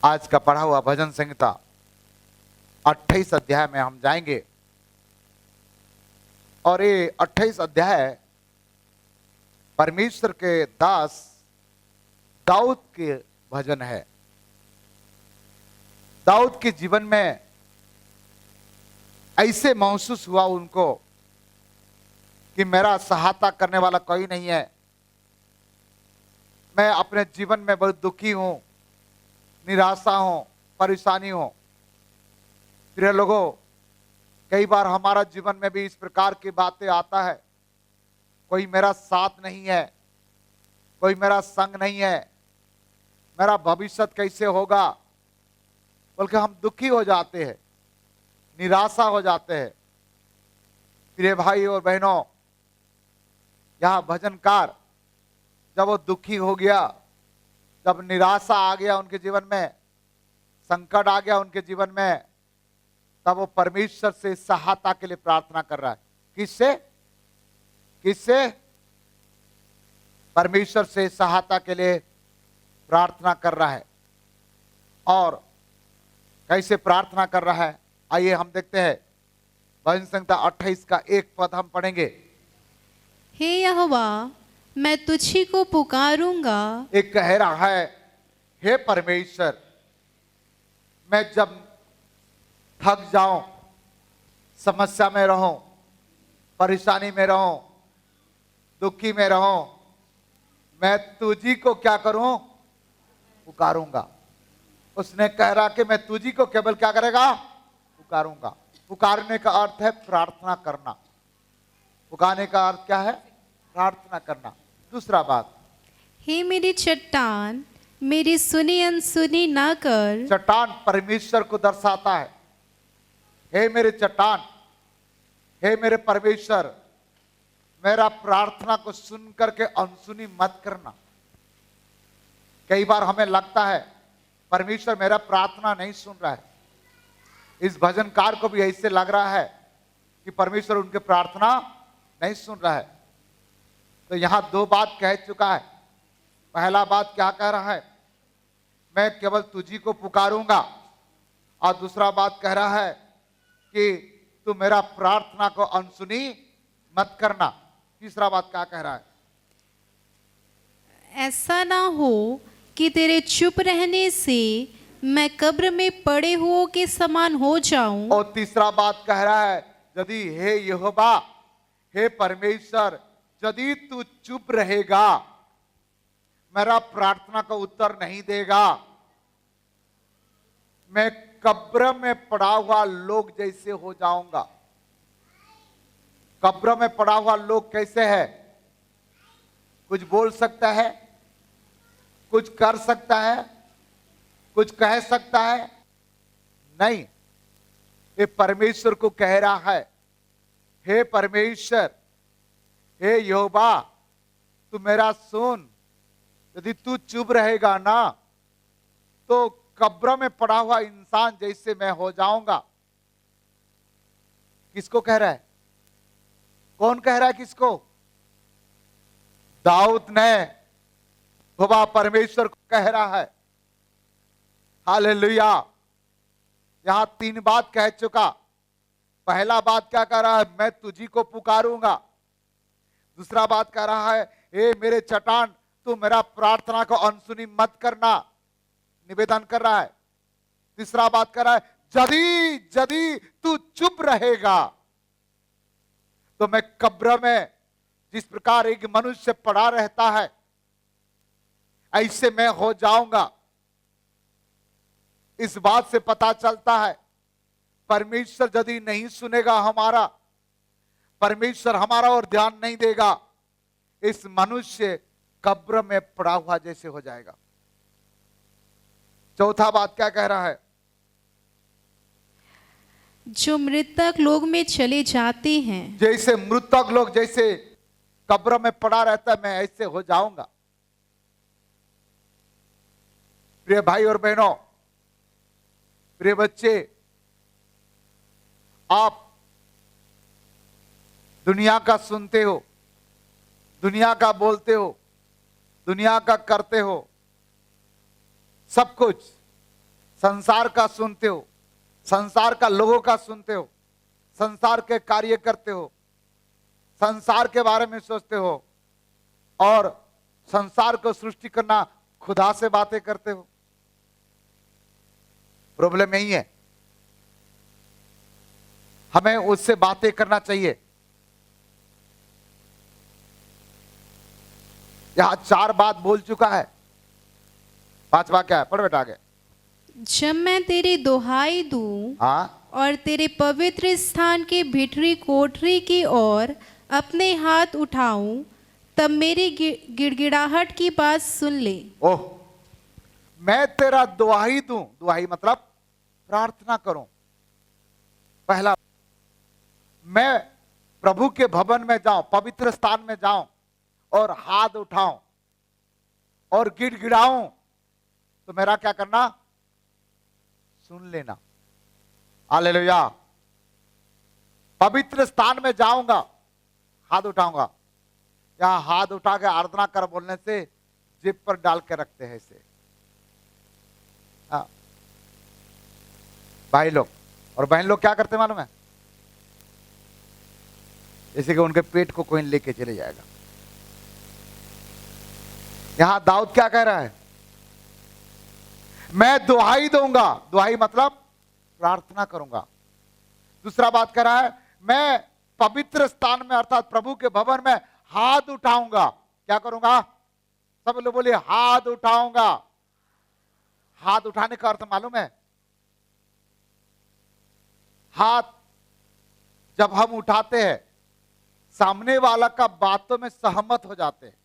आज का पढ़ा हुआ भजन संहिता 28 अध्याय में हम जाएंगे और ये 28 अध्याय परमेश्वर के दास दाऊद के भजन है। दाऊद के जीवन में ऐसे महसूस हुआ उनको कि मेरा सहायता करने वाला कोई नहीं है। मैं अपने जीवन में बहुत दुखी हूं, निराशा हूं, परेशानी हूं। प्रिय लोगों, कई बार हमारा जीवन में भी इस प्रकार की बातें आता है, कोई मेरा साथ नहीं है, कोई मेरा संग नहीं है, मेरा भविष्य कैसे होगा, बल्कि हम दुखी हो जाते हैं, निराशा हो जाते हैं। प्रिय भाई और बहनों, यह भजनकार जब वो दुखी हो गया, जब निराशा आ गया उनके जीवन में, संकट आ गया उनके जीवन में, तब वो परमेश्वर से सहायता के लिए प्रार्थना कर रहा है। किससे? किससे? परमेश्वर से सहायता के लिए प्रार्थना कर रहा है। और कैसे प्रार्थना कर रहा है, आइए हम देखते हैं। भजन संहिता 28 का एक पद हम पढ़ेंगे। हे यहोवा, मैं तुझी को पुकारूंगा। एक कह रहा है, हे परमेश्वर, मैं जब थक जाऊं, समस्या में रहूं, परेशानी में रहूं, दुखी में रहूं, मैं तुझी को क्या करूं? पुकारूंगा। उसने कह रहा कि मैं तुझी को केवल क्या करेगा? पुकारूंगा। पुकारने का अर्थ है प्रार्थना करना। पुकारने का अर्थ क्या है? प्रार्थना करना। दूसरा बात, हे मेरी चट्टान, मेरी सुनी अनसुनी ना कर। चट्टान परमेश्वर को दर्शाता है। हे मेरे चट्टान, हे मेरे परमेश्वर, मेरा प्रार्थना को सुन करके अनसुनी मत करना। कई बार हमें लगता है परमेश्वर मेरा प्रार्थना नहीं सुन रहा है। इस भजनकार को भी ऐसे लग रहा है कि परमेश्वर उनके प्रार्थना नहीं सुन रहा है। तो यहां दो बात कह चुका है। पहला बात क्या कह रहा है? मैं केवल तुझी को पुकारूंगा। और दूसरा बात कह रहा है कि तू मेरा प्रार्थना को अनसुनी मत करना। तीसरा बात क्या कह रहा है? ऐसा ना हो कि तेरे चुप रहने से मैं कब्र में पड़े हुओं के समान हो जाऊं। और तीसरा बात कह रहा है, यदि हे यहोवा, हे परमेश्वर, यदि तू चुप रहेगा, मेरा प्रार्थना का उत्तर नहीं देगा, मैं कब्र में पड़ा हुआ लोग जैसे हो जाऊंगा। कब्र में पड़ा हुआ लोग कैसे है? कुछ बोल सकता है, कुछ कर सकता है, कुछ कह सकता है? नहीं। ये परमेश्वर को कह रहा है, हे परमेश्वर, हे यहोवा, तू मेरा सुन। यदि तू चुप रहेगा ना, तो कब्र में पड़ा हुआ इंसान जैसे मैं हो जाऊंगा। किसको कह रहा है? कौन कह रहा है किसको? दाऊद ने यहोवा परमेश्वर को कह रहा है। हालेलुया। यहां तीन बात कह चुका। पहला बात क्या कह रहा है? मैं तुझी को पुकारूंगा। दूसरा बात कह रहा है, ए मेरे चट्टान, तू मेरा प्रार्थना को अनसुनी मत करना, निवेदन कर रहा है। तीसरा बात कर रहा है, यदि तू चुप रहेगा तो मैं कब्र में जिस प्रकार एक मनुष्य पड़ा रहता है, ऐसे मैं हो जाऊंगा। इस बात से पता चलता है परमेश्वर यदि नहीं सुनेगा हमारा, परमेश्वर हमारा और ध्यान नहीं देगा, इस मनुष्य कब्र में पड़ा हुआ जैसे हो जाएगा। चौथा बात क्या कह रहा है? जो मृतक लोग में चले जाते हैं, जैसे मृतक लोग जैसे कब्र में पड़ा रहता है, मैं ऐसे हो जाऊंगा। प्रिय भाई और बहनों, प्रिय बच्चे, आप दुनिया का सुनते हो, दुनिया का बोलते हो, दुनिया का करते हो, सब कुछ, संसार का सुनते हो, संसार का लोगों का सुनते हो, संसार के कार्य करते हो, संसार के बारे में सोचते हो और संसार को सृष्टि करना खुदा से बातें करते हो। प्रॉब्लम यही है, हमें उससे बातें करना चाहिए। यहां 4 बात बोल चुका है, 5वां क्या है? पढ़ बेटा आगे। जब मैं तेरी दुहाई दूं हाँ, और तेरे पवित्र स्थान के भीतरी कोठरी की ओर अपने हाथ उठाऊं, तब मेरी गिड़गिड़ाहट की बात सुन ले। ओह, मैं तेरा दुहाई दूं, दुहाई मतलब प्रार्थना करूं। पहला, मैं प्रभु के भवन में जाऊं, पवित्र स्थान में जाऊं और हाथ उठाऊं और गिड़गिड़ाऊं, तो मेरा क्या करना? सुन लेना। हालेलुया। पवित्र स्थान में जाऊंगा, हाथ उठाऊंगा। यहां हाथ उठा के आराधना कर बोलने से जेब पर डाल के रखते हैं इसे, हाँ। भाई लोग और बहन लोग क्या करते मालूम है? जैसे कि उनके पेट को कोई लेके चले जाएगा। यहां दाऊद क्या कह रहा है? मैं दुहाई दूंगा, दुहाई मतलब प्रार्थना करूंगा। दूसरा बात कह रहा है, मैं पवित्र स्थान में अर्थात प्रभु के भवन में हाथ उठाऊंगा। क्या करूंगा? सब लोग बोलिए, हाथ उठाऊंगा। हाथ उठाने का अर्थ मालूम है? हाथ जब हम उठाते हैं, सामने वाला का बातों में सहमत हो जाते हैं।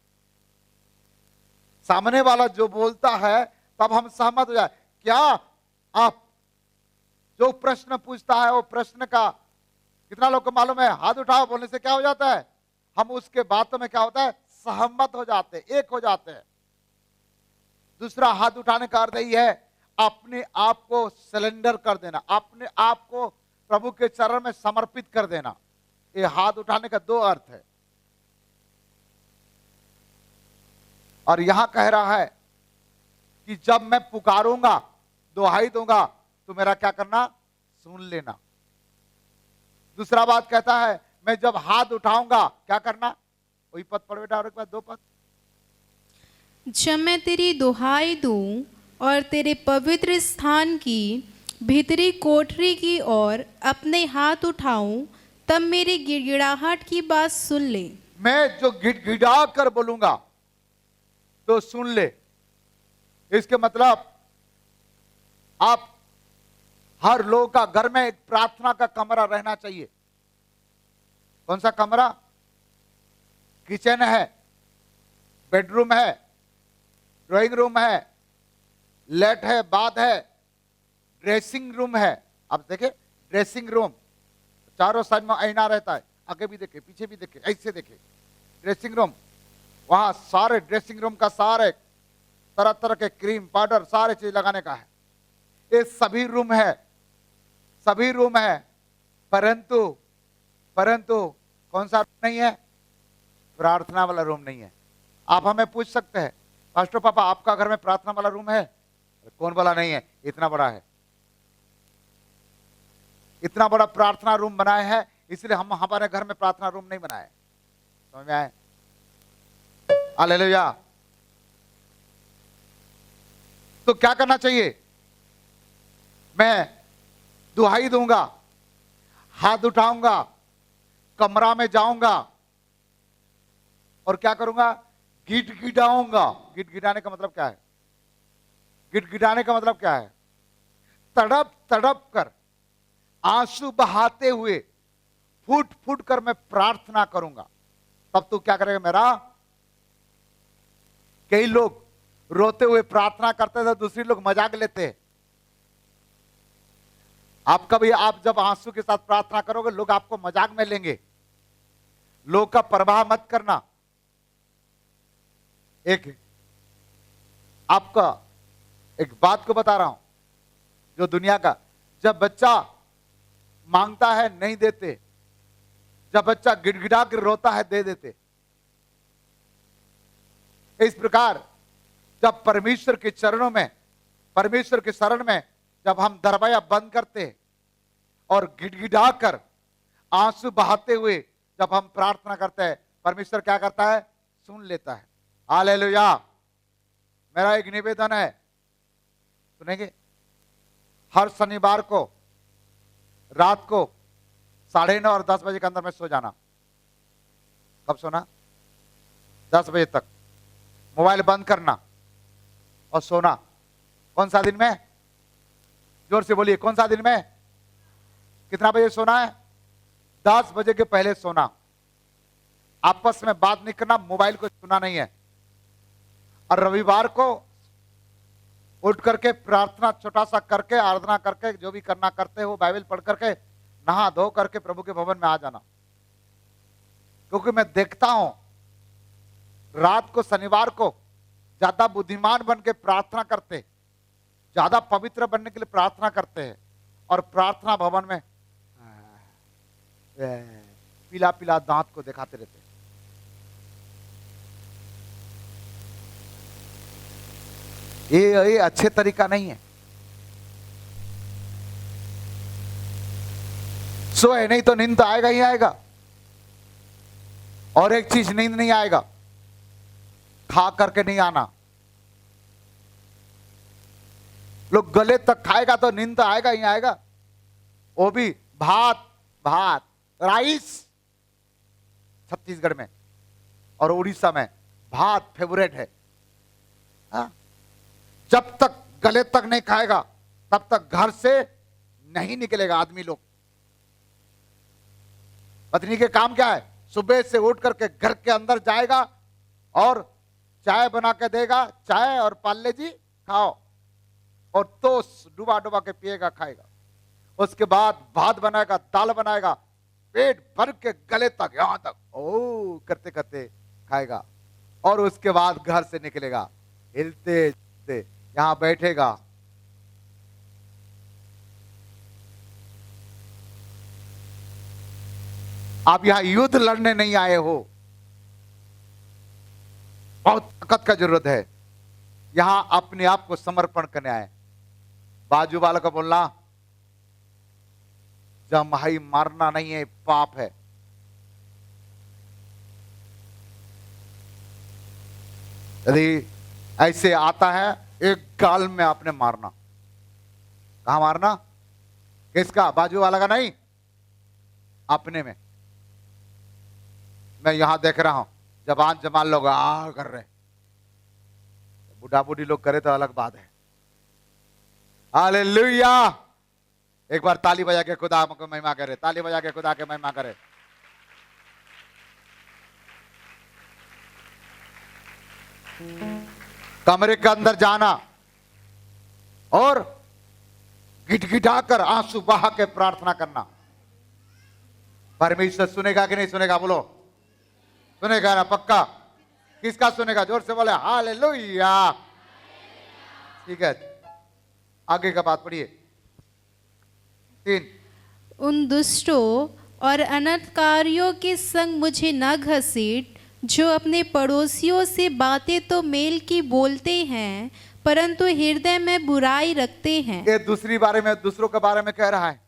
सामने वाला जो बोलता है तब हम सहमत हो जाए। क्या आप जो प्रश्न पूछता है वो प्रश्न का कितना लोग को मालूम है? हाथ उठाओ बोलने से क्या हो जाता है? हम उसके बातों में क्या होता है? सहमत हो जाते, एक हो जाते हैं। दूसरा, हाथ उठाने का अर्थ यही है, अपने आप को सरेंडर कर देना, अपने आप को प्रभु के चरण में समर्पित कर देना। ये हाथ उठाने का 2 अर्थ है। और यहां कह रहा है कि जब मैं पुकारूंगा, दुहाई दूंगा, तो मेरा क्या करना? सुन लेना। दूसरा बात कहता है, मैं जब हाथ उठाऊंगा क्या करना? वही पद पढ़ बेटा, और एक बार 2 पद। जब मैं तेरी दुहाई दूं और तेरे पवित्र स्थान की भीतरी कोठरी की ओर अपने हाथ उठाऊं, तब मेरी गिड़गिड़ाहट की बात सुन ले। मैं जो गिड़गिड़ा कर बोलूंगा तो सुन ले। इसके मतलब आप हर लोग का घर में एक प्रार्थना का कमरा रहना चाहिए। कौन सा कमरा? किचन है, बेडरूम है, ड्राइंग रूम है, लेट है, बाथ है, ड्रेसिंग रूम है। आप देखे ड्रेसिंग रूम, चारों साइड में आईना रहता है, आगे भी देखे, पीछे भी देखे, ऐसे देखे। ड्रेसिंग रूम, वहां सारे ड्रेसिंग रूम का सारे तरह तरह के क्रीम पाउडर सारे चीज लगाने का है। ये सभी रूम है, सभी रूम है, परंतु कौन सा रूम नहीं है? प्रार्थना वाला रूम नहीं है। आप हमें पूछ सकते हैं, पास्टर पापा आपका घर में प्रार्थना वाला रूम है? कौन वाला नहीं है? इतना बड़ा है, इतना बड़ा प्रार्थना रूम बनाए हैं, इसलिए हम हमारे घर में प्रार्थना रूम नहीं बनाए। समझ में आए? हालेलुया। तो क्या करना चाहिए? मैं दुहाई दूंगा, हाथ उठाऊंगा, कमरा में जाऊंगा और क्या करूंगा? गिड़गिड़ाऊंगा। गिड़गिड़ाने का मतलब क्या है? गिड़गिड़ाने का मतलब क्या है? तड़प तड़प कर, आंसू बहाते हुए, फूट फूट कर मैं प्रार्थना करूंगा। तब तू क्या करेगा मेरा? कई लोग रोते हुए प्रार्थना करते थे, दूसरे लोग मजाक लेते हैं। आप कभी, आप जब आंसू के साथ प्रार्थना करोगे, लोग आपको मजाक में लेंगे। लोग का परवाह मत करना। एक आपका एक बात को बता रहा हूं, जो दुनिया का, जब बच्चा मांगता है नहीं देते, जब बच्चा गिड़गिड़ा कर रोता है दे देते। इस प्रकार जब परमेश्वर के चरणों में, परमेश्वर के शरण में जब हम दरवाजा बंद करते हैं और गिड़गिड़ा कर आंसू बहाते हुए जब हम प्रार्थना करते हैं, परमेश्वर क्या करता है? सुन लेता है। हालेलुया। मेरा एक निवेदन है, सुनेंगे? हर शनिवार को रात को 9:30 और 10 बजे के अंदर में सो जाना। कब सोना? 10 बजे तक मोबाइल बंद करना और सोना। कौन सा दिन में? जोर से बोलिए, कौन सा दिन में? कितना बजे सोना है? 10 बजे के पहले सोना। आपस में बात नहीं करना, मोबाइल को छूना नहीं है। और रविवार को उठ करके प्रार्थना छोटा सा करके, आराधना करके, जो भी करना करते हो, बाइबल पढ़ करके, नहा धो करके प्रभु के भवन में आ जाना। क्योंकि मैं देखता हूं रात को, शनिवार को ज्यादा बुद्धिमान बन के प्रार्थना करते, ज्यादा पवित्र बनने के लिए प्रार्थना करते हैं, और प्रार्थना भवन में पीला पीला दांत को दिखाते रहते। ये अच्छे तरीका नहीं है। सोए नहीं तो नींद तो आएगा ही आएगा। और एक चीज, नींद नहीं आएगा, खा करके नहीं आना। लोग गले तक खाएगा तो नींद तो आएगा ही आएगा। वो भी भात भात राइस। छत्तीसगढ़ में और उड़ीसा में भात फेवरेट है। हा? जब तक गले तक नहीं खाएगा तब तक घर से नहीं निकलेगा आदमी लोग। पत्नी के काम क्या है? सुबह से उठ करके घर के अंदर जाएगा और चाय बना के देगा, चाय और पार्ले जी खाओ, और टोस्ट डुबा डुबा के पिएगा, खाएगा। उसके बाद भात बनाएगा, दाल बनाएगा, पेट भर के गले तक, यहां तक ओ करते करते खाएगा। और उसके बाद घर से निकलेगा, हिलते हिलते यहां बैठेगा। आप यहां युद्ध लड़ने नहीं आए हो, बहुत ताकत का जरूरत है। यहां अपने आप को समर्पण करने आए। बाजू वालों को बोलना, जमाई मारना नहीं है, पाप है। यदि ऐसे आता है, एक गाल में आपने मारना। कहां मारना? किसका? बाजू वाला का नहीं, अपने में। मैं यहां देख रहा हूं जवान जवान लोग आ कर रहे, बूढ़ा बूढ़ी लोग करे तो अलग बात है। हालेलुया। एक बार ताली बजा के खुदा को महिमा करे, ताली बजा के खुदा के महिमा करे। कमरे के अंदर जाना और गिटगिटा कर आंसू बहा के प्रार्थना करना। परमेश्वर सुनेगा कि नहीं सुनेगा? बोलो, सुनेगा ना? पक्का? किसका सुनेगा? जोर से बोले हालेलुया। ठीक है, आगे का बात पढ़िए। 3। उन दुष्टों और अनर्थकारियों के संग मुझे न घसीट, जो अपने पड़ोसियों से बातें तो मेल की बोलते हैं, परंतु हृदय में बुराई रखते हैं। ये दूसरी बारे में, दूसरों के बारे में कह रहा है।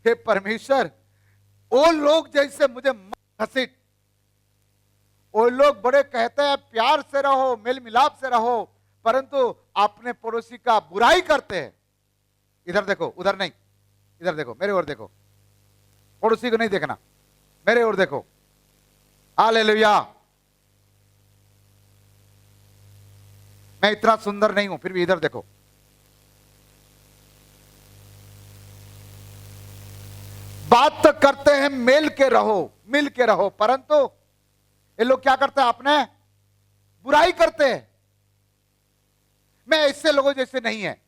हे परमेश्वर, वो लोग जैसे मुझे मत घसीट। वो लोग बड़े कहते हैं प्यार से रहो, मेल मिलाप से रहो, परंतु अपने पड़ोसी का बुराई करते हैं। इधर देखो, उधर नहीं, इधर देखो, मेरे ओर देखो। पड़ोसी को नहीं देखना, मेरे ओर देखो। हालेलुया। मैं इतना सुंदर नहीं हूं, फिर भी इधर देखो। बात तो करते हैं मेल के रहो, मिल के रहो, परंतु ये लोग क्या करते हैं? अपने बुराई करते हैं। मैं ऐसे लोगों जैसे नहीं है।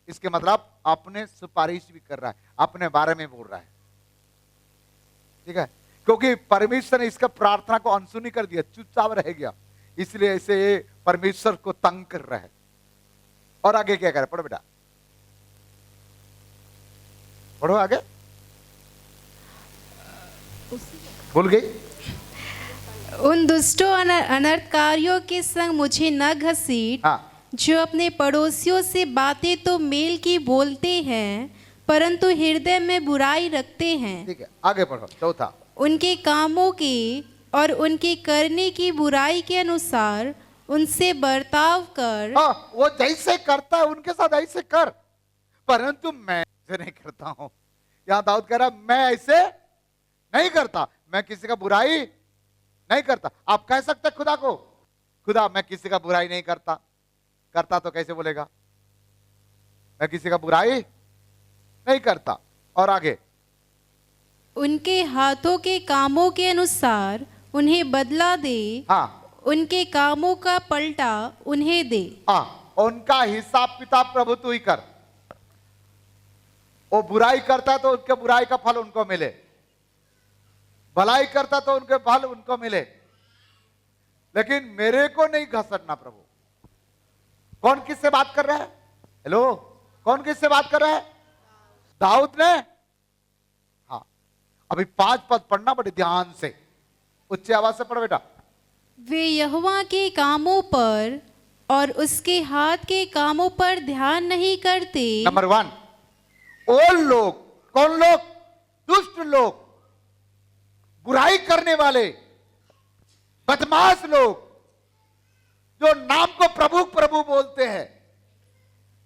इसके मतलब अपने सिफारिश भी कर रहा है, अपने बारे में बोल रहा है। ठीक है, क्योंकि परमेश्वर ने इसका प्रार्थना को अनसुनी कर दिया, चुपचाप रह गया, इसलिए ऐसे परमेश्वर को तंग कर रहा है। और आगे क्या करे? पढ़ो बेटा, पढ़ो आगे। भूल गई? उन दुष्टों अनर्थकारियों के संग मुझे न घसीट, हाँ। जो अपने पड़ोसियों से बातें तो मेल की बोलते हैं, परंतु हृदय में बुराई रखते हैं। ठीक है, आगे पढ़ो। चौथा, उनके कामों की और उनके करने की बुराई के अनुसार उनसे बर्ताव कर। हाँ, वो जैसे करता है उनके साथ ऐसे कर, परंतु मैं ऐसे नहीं करता हूं। यहां दाऊद कह रहा मैं ऐसे नहीं करता, मैं किसी का बुराई नहीं करता। आप कह सकते खुदा को, खुदा मैं किसी का बुराई नहीं करता। करता तो कैसे बोलेगा, मैं किसी का बुराई नहीं करता। और आगे, उनके हाथों के कामों के अनुसार उन्हें बदला दे। हाँ उनके कामों का पलटा उन्हें दे। हाँ, उनका हिसाब किताब प्रभु तू ही कर। वो बुराई करता है तो उनके बुराई का फल उनको मिले, भलाई करता तो उनके फल उनको मिले, लेकिन मेरे को नहीं घसटना। प्रभु कौन किससे बात कर रहा है? हेलो, कौन किससे बात कर रहा है? दाऊद ने। हाँ, अभी 5 पद पढ़ना बड़े ध्यान से, उच्च आवाज से पढ़ बेटा। वे यहोवा के कामों पर और उसके हाथ के कामों पर ध्यान नहीं करते। नंबर 1, वो लोग, कौन लोग? दुष्ट लोग, बुराई करने वाले, बदमाश लोग, जो नाम को प्रभु प्रभु बोलते हैं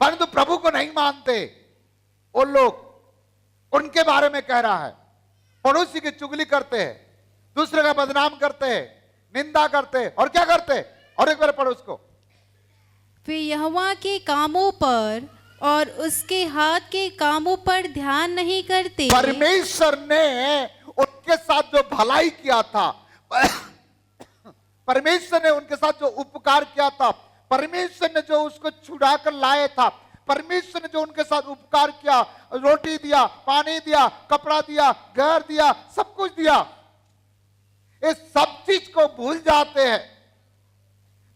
परंतु प्रभु को नहीं मानते, वो लोग, उनके बारे में कह रहा है। पड़ोसी की चुगली करते हैं, दूसरे का बदनाम करते हैं, निंदा करते हैं, और क्या करते हैं? और एक बार पढ़ो उसको। वे यहोवा के कामों पर और उसके हाथ के कामों पर ध्यान नहीं करते। परमेश्वर ने उनके साथ जो भलाई किया था, परमेश्वर ने उनके साथ जो उपकार किया था, परमेश्वर ने जो उसको छुड़ा कर लाया था, परमेश्वर ने जो उनके साथ उपकार किया, रोटी दिया, पानी दिया, कपड़ा दिया, घर दिया, सब कुछ दिया, इस सब चीज को भूल जाते हैं।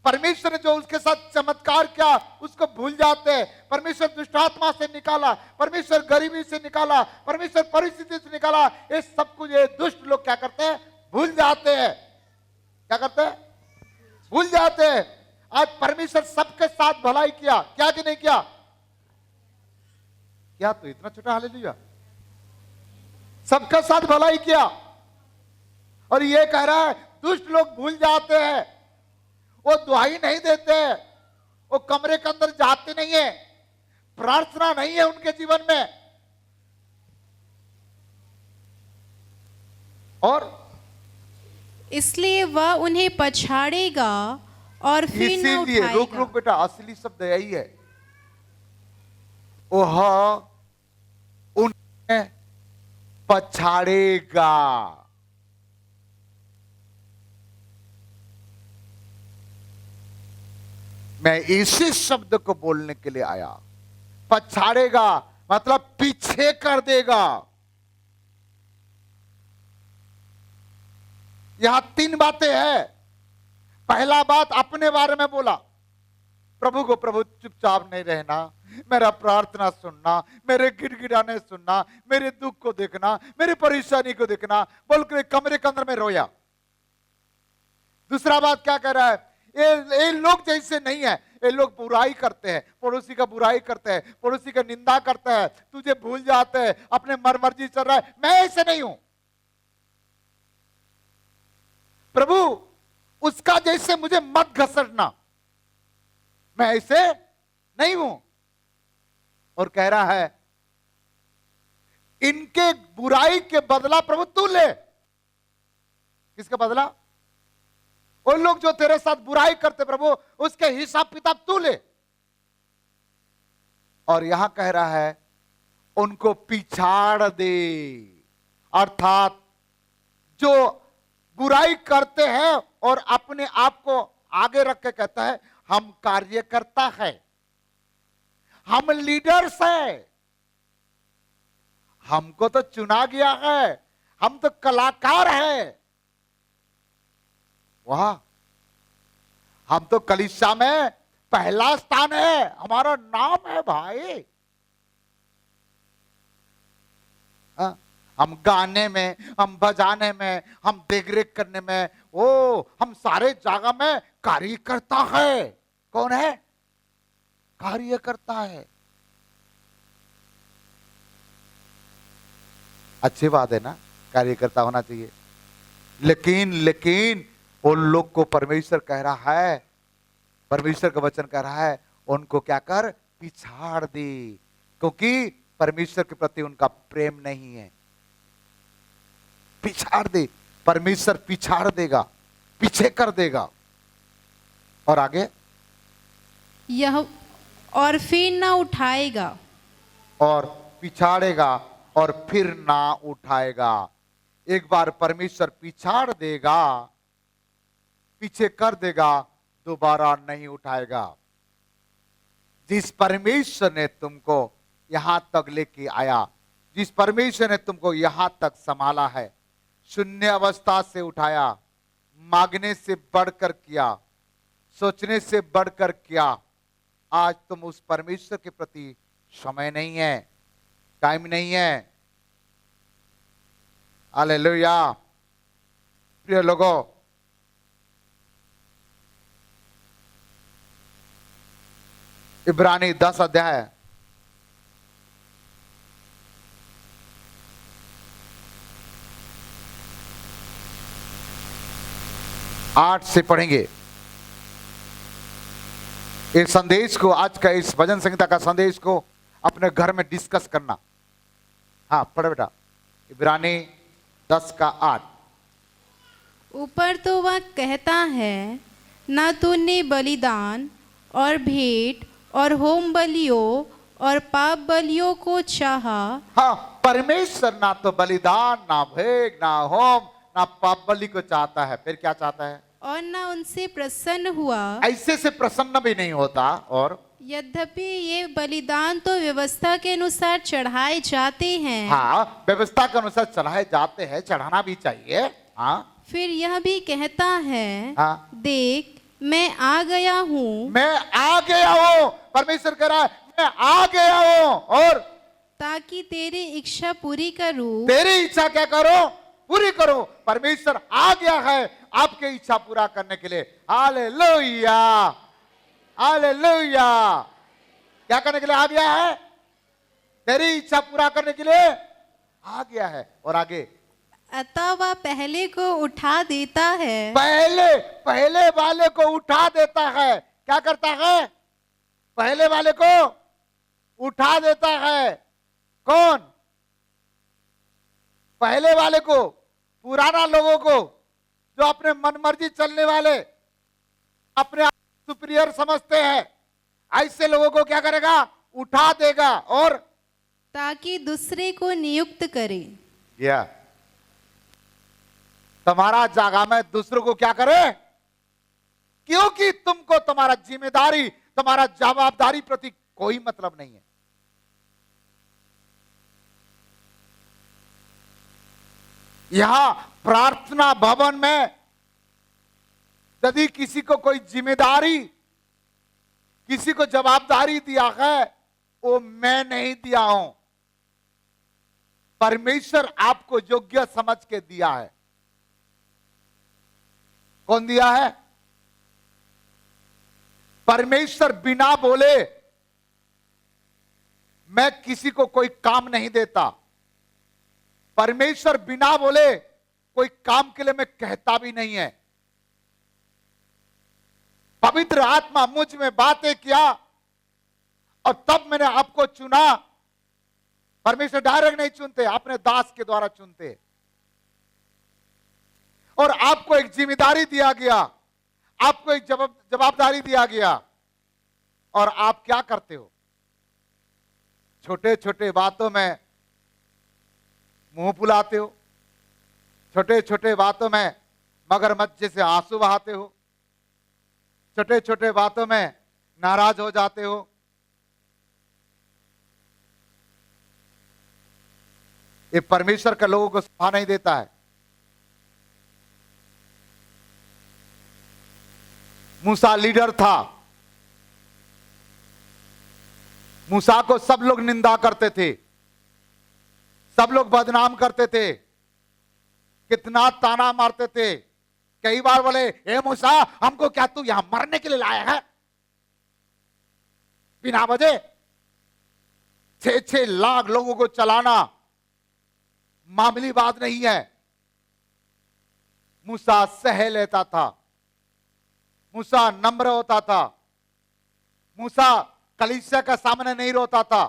परमेश्वर ने जो उसके साथ चमत्कार किया उसको भूल जाते हैं। परमेश्वर दुष्टात्मा से निकाला, परमेश्वर गरीबी से निकाला, परमेश्वर परिस्थिति से निकाला, ये सब कुछ ये दुष्ट लोग क्या करते हैं? भूल जाते हैं। क्या करते हैं? भूल जाते हैं। आज परमेश्वर सबके साथ भलाई किया, क्या कि नहीं किया? क्या तो इतना छोटा हालेलुया, सबके साथ भलाई किया। और ये कह रहा है दुष्ट लोग भूल जाते हैं, वो दुहाई नहीं देते, वो कमरे के अंदर जाते नहीं है, प्रार्थना नहीं है उनके जीवन में, और इसलिए वह उन्हें पछाड़ेगा और फिर न इसीलिए उठाएगा। रुक रुक बेटा, असली शब्द यही है। वह उन्हें पछाड़ेगा। मैं इसी शब्द को बोलने के लिए आया। पछाड़ेगा मतलब पीछे कर देगा। यहां 3 बातें हैं। पहला बात अपने बारे में बोला, प्रभु को प्रभु चुपचाप नहीं रहना, मेरा प्रार्थना सुनना, मेरे गिड़गिड़ाने सुनना, मेरे दुख को देखना, मेरी परेशानी को देखना, बोल के कमरे के अंदर में रोया। दूसरा बात क्या कह रहा है? ये लोग जैसे नहीं है, ये लोग बुराई करते हैं, पड़ोसी का बुराई करते हैं, पड़ोसी का निंदा करते हैं, तुझे भूल जाते हैं, अपने मर्जी चल रहा है। मैं ऐसे नहीं हूं प्रभु, उसका जैसे मुझे मत घसटना, मैं ऐसे नहीं हूं। और कह रहा है इनके बुराई के बदला प्रभु तू ले। किसका बदला? उन लोग जो तेरे साथ बुराई करते प्रभु, उसके हिसाब किताब तू ले। और यहां कह रहा है उनको पिछाड़ दे, अर्थात जो बुराई करते हैं और अपने आप को आगे रख के कहता है हम कार्यकर्ता है, हम लीडर्स है, हमको तो चुना गया है, हम तो कलाकार है, वाह, हम तो कलीसिया में पहला स्थान है, हमारा नाम है भाई। हाँ? हम गाने में, हम बजाने में, हम देखरेख करने में, ओ हम सारे जगह में कार्यकर्ता है। कौन है? कार्य करता है। अच्छी बात है ना, कार्यकर्ता होना चाहिए। लेकिन उन लोग को परमेश्वर कह रहा है, परमेश्वर का वचन कह रहा है, उनको क्या कर, पिछाड़ दे, क्योंकि परमेश्वर के प्रति उनका प्रेम नहीं है। पिछाड़ दे, परमेश्वर पिछाड़ देगा, पीछे कर देगा। और आगे, यह और फिर ना उठाएगा। और पिछाड़ेगा और फिर ना उठाएगा। एक बार परमेश्वर पिछाड़ देगा, पीछे कर देगा, दोबारा नहीं उठाएगा। जिस परमेश्वर ने तुमको यहां तक लेके आया, जिस परमेश्वर ने तुमको यहां तक संभाला है, शून्य अवस्था से उठाया, मांगने से बढ़कर किया, सोचने से बढ़कर किया, आज तुम उस परमेश्वर के प्रति समय नहीं है, टाइम नहीं है। हालेलुया। प्रिय लोगों, इब्रानी 10 अध्याय 8 से पढ़ेंगे। इस संदेश को, आज का इस भजन संहिता का संदेश को अपने घर में डिस्कस करना। हाँ पढ़े बेटा, इब्रानी 10 का 8। ऊपर तो वह कहता है, ना तूने बलिदान और भेंट और होम बलियों और पाप बलियों को चाहा। हाँ, परमेश्वर ना तो बलिदान, ना भेंट, ना होम, ना पाप बलि को चाहता है। फिर क्या चाहता है? और ना उनसे प्रसन्न हुआ। ऐसे से प्रसन्न भी नहीं होता। और यद्यपि ये बलिदान तो व्यवस्था के अनुसार चढ़ाए जाते हैं। हाँ, व्यवस्था के अनुसार चढ़ाए जाते हैं, चढ़ाना भी चाहिए। हाँ, फिर यह भी कहता है, हाँ, देख मैं आ गया हूँ। मैं आ गया हूँ। परमेश्वर कह रहा है, मैं आ गया हूँ, और ताकि तेरी इच्छा पूरी करूँ। तेरी इच्छा क्या करो? पूरी करो। परमेश्वर आ गया है आपकी इच्छा पूरा करने के लिए। Hallelujah, hallelujah. क्या करने के लिए आ गया है? तेरी इच्छा पूरा करने के लिए आ गया है। और आगे, अतः वह पहले को उठा देता है। पहले वाले को उठा देता है। क्या करता है? पहले वाले को उठा देता है। कौन? पहले वाले को, पुराना लोगों को, जो अपने मनमर्जी चलने वाले, अपने आप सुपीरियर समझते हैं, ऐसे लोगों को क्या करेगा? उठा देगा। और ताकि दूसरे को नियुक्त करे। या तुम्हारा जगह में दूसरों को क्या करे? क्योंकि तुमको तुम्हारा जिम्मेदारी, तुम्हारा जवाबदारी प्रति कोई मतलब नहीं है। यहां प्रार्थना भवन में यदि किसी को कोई जिम्मेदारी, किसी को जवाबदारी दिया है, वो मैं नहीं दिया हूं, परमेश्वर आपको योग्य समझ के दिया है। कौन दिया है? परमेश्वर बिना बोले मैं किसी को कोई काम नहीं देता। परमेश्वर बिना बोले कोई काम के लिए मैं कहता भी नहीं है। पवित्र आत्मा मुझ में बातें किया और तब मैंने आपको चुना। परमेश्वर डायरेक्ट नहीं चुनते, अपने दास के द्वारा चुनते। और आपको एक जिम्मेदारी दिया गया, आपको एक जवाबदारी दिया गया, और आप क्या करते हो? छोटे छोटे बातों में मुंह फुलाते हो, छोटे छोटे बातों में मगरमच्छ से आंसू बहाते हो, छोटे छोटे बातों में नाराज हो जाते हो। ये परमेश्वर का लोगों को शोभा नहीं देता है। मूसा लीडर था, मूसा को सब लोग निंदा करते थे, सब लोग बदनाम करते थे, कितना ताना मारते थे। कई बार बोले, ए मूसा, हमको क्या तू यहां मरने के लिए लाया है? बिना वजह 6-6 लाख लोगों को चलाना मामूली बात नहीं है। मूसा सह लेता था, मूसा नम्र होता था, मूसा कलीसिया का सामने नहीं रोता था,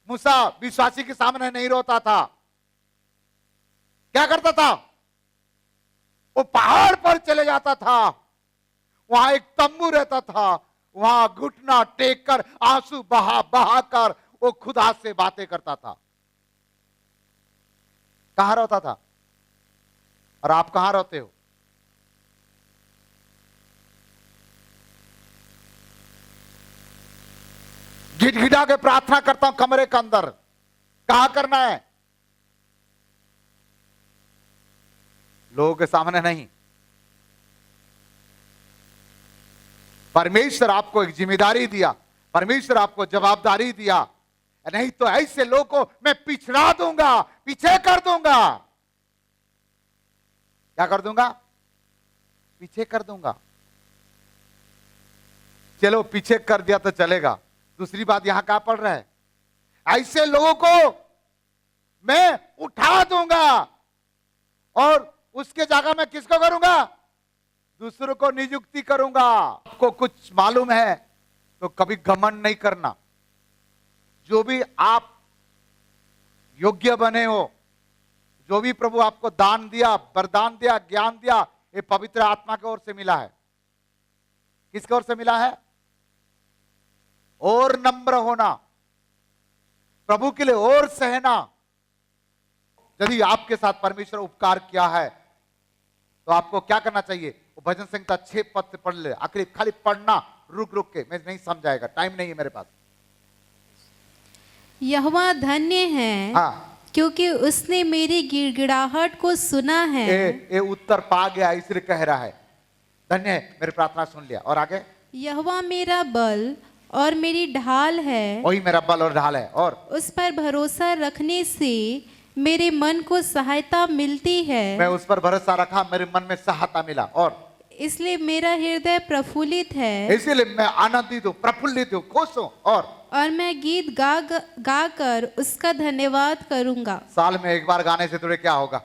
मूसा विश्वासी के सामने नहीं रोता था। क्या करता था? वो पहाड़ पर चले जाता था, वहां एक तंबू रहता था, वहां घुटना टेक कर आंसू बहा बहा कर वो खुदा से बातें करता था। कहां रहता था? और आप कहां रहते हो? गिड़गिड़ा के प्रार्थना करता हूं कमरे के अंदर। कहां करना है? लोगों के सामने नहीं। परमेश्वर आपको एक जिम्मेदारी दिया, परमेश्वर आपको जवाबदारी दिया, नहीं तो ऐसे लोगों को मैं पिछड़ा दूंगा, पीछे कर दूंगा। क्या कर दूंगा? पीछे कर दूंगा। चलो पीछे कर दिया तो चलेगा, दूसरी बात यहां क्या पड़ रहा है? ऐसे लोगों को मैं उठा दूंगा और उसके जगह मैं किसको करूंगा? दूसरों को नियुक्ति करूंगा। आपको कुछ मालूम है तो कभी घमंड नहीं करना। जो भी आप योग्य बने हो, जो भी प्रभु आपको दान दिया, वरदान दिया, ज्ञान दिया, ये पवित्र आत्मा की ओर से मिला है। किसकी ओर से मिला है? और नम्र होना, प्रभु के लिए और सहना। यदि आपके साथ परमेश्वर उपकार किया है तो आपको क्या करना चाहिए? वो भजन संहिता 6 पद से पढ़ ले, आखिर खाली पढ़ना रुक रुक के, मैं नहीं समझाएगा, टाइम नहीं है मेरे पास। यहोवा धन्य है, हाँ, क्योंकि उसने मेरी गिड़गिड़ाहट को सुना है। ये उत्तर पा गया इसलिए कह रहा है धन्य है, मेरी प्रार्थना सुन लिया। और आगे? यहोवा मेरा बल और मेरी ढाल है, वही मेरा बल और ढाल है, और उस पर भरोसा रखने से मेरे मन को सहायता मिलती है। मैं उस पर भरोसा रखा, मेरे मन में सहायता मिला, और इसलिए मेरा हृदय प्रफुल्लित है, इसीलिए मैं आनंदित हूँ, प्रफुल्लित हूँ, खुश हूँ। और मैं गीत गा कर उसका धन्यवाद करूंगा। साल में एक बार गाने से तुझे क्या होगा?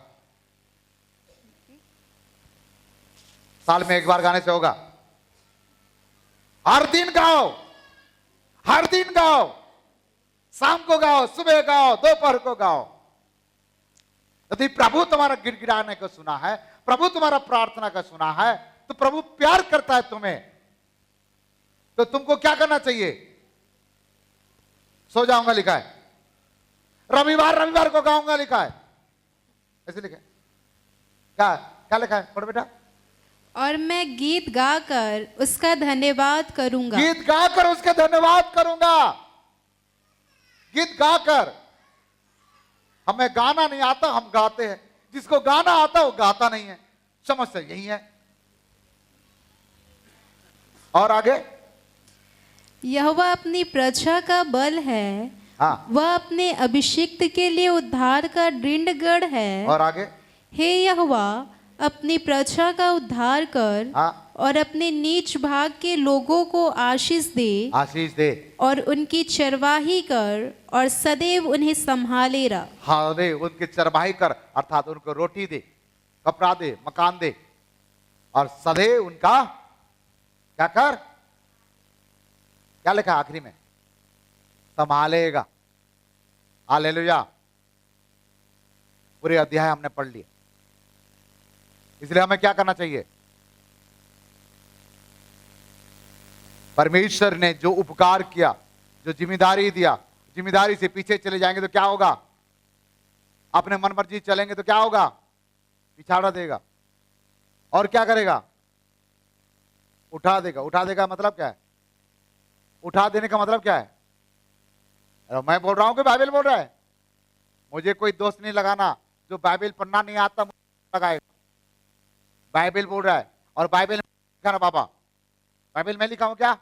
साल में एक बार गाने से होगा? हर दिन गाओ, हर दिन गाओ, शाम को गाओ, सुबह गाओ, दोपहर को गाओ। यदि प्रभु तुम्हारा गिड़गिड़ाने को सुना है, प्रभु तुम्हारा प्रार्थना का सुना है, तो प्रभु प्यार करता है तुम्हें, तो तुमको क्या करना चाहिए? सो जाऊंगा लिखा है, रविवार को गाऊंगा लिखा है, ऐसे लिखा है। क्या क्या लिखा है? पढ़ो बेटा। और मैं गीत गाकर उसका धन्यवाद करूंगा। गीत गाकर उसका धन्यवाद करूंगा। गीत गाकर। हमें गाना नहीं आता, हम गाते हैं। जिसको गाना आता वो गाता नहीं है, समस्या यही है। और आगे? यहोवा अपनी प्रजा का बल है, हाँ, वह अपने अभिषिक्त के लिए उद्धार का दृढ़गढ़ है। और आगे? हे यहोवा, अपनी प्रजा का उद्धार कर, हाँ, और अपने नीच भाग के लोगों को आशीष दे, आशीष दे, और उनकी चरवाही कर, और सदैव उन्हें संभाले रख। हाँ दे, उनकी चरवाही कर, अर्थात उनको रोटी दे, कपड़ा दे, मकान दे, और सदैव उनका क्या कर? क्या लिखा आखिरी में? संभालेगा। हालेलुया। पूरे अध्याय हमने पढ़ लिए, इसलिए हमें क्या करना चाहिए? परमेश्वर ने जो उपकार किया, जो जिम्मेदारी दिया, जिम्मेदारी से पीछे चले जाएंगे तो क्या होगा? अपने मन मर्जी चलेंगे तो क्या होगा? पिछाड़ा देगा। और क्या करेगा? उठा देगा। उठा देगा मतलब क्या है? उठा देने का मतलब क्या है? मैं बोल रहा हूं कि बाइबल बोल रहा है? मुझे कोई दोस्त नहीं लगाना, जो बाइबल पढ़ना नहीं आता मुझे लगाएगा। बाइबल बोल रहा है, और बाइबल में लिखा ना बाबा, बाइबल में लिखा हूं क्या?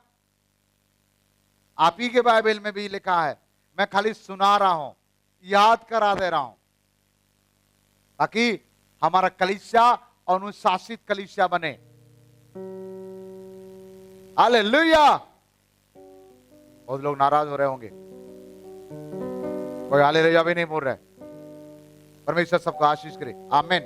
आप ही के बाइबल में भी लिखा है, मैं खाली सुना रहा हूं, याद करा दे रहा हूं, ताकि हमारा कलीसिया अनुशासित कलीसिया बने। हालेलुया। बहुत लोग नाराज हो रहे होंगे, कोई हालेलुया भी नहीं बोल रहा है। परमेश्वर सबको आशीष करे, आमीन।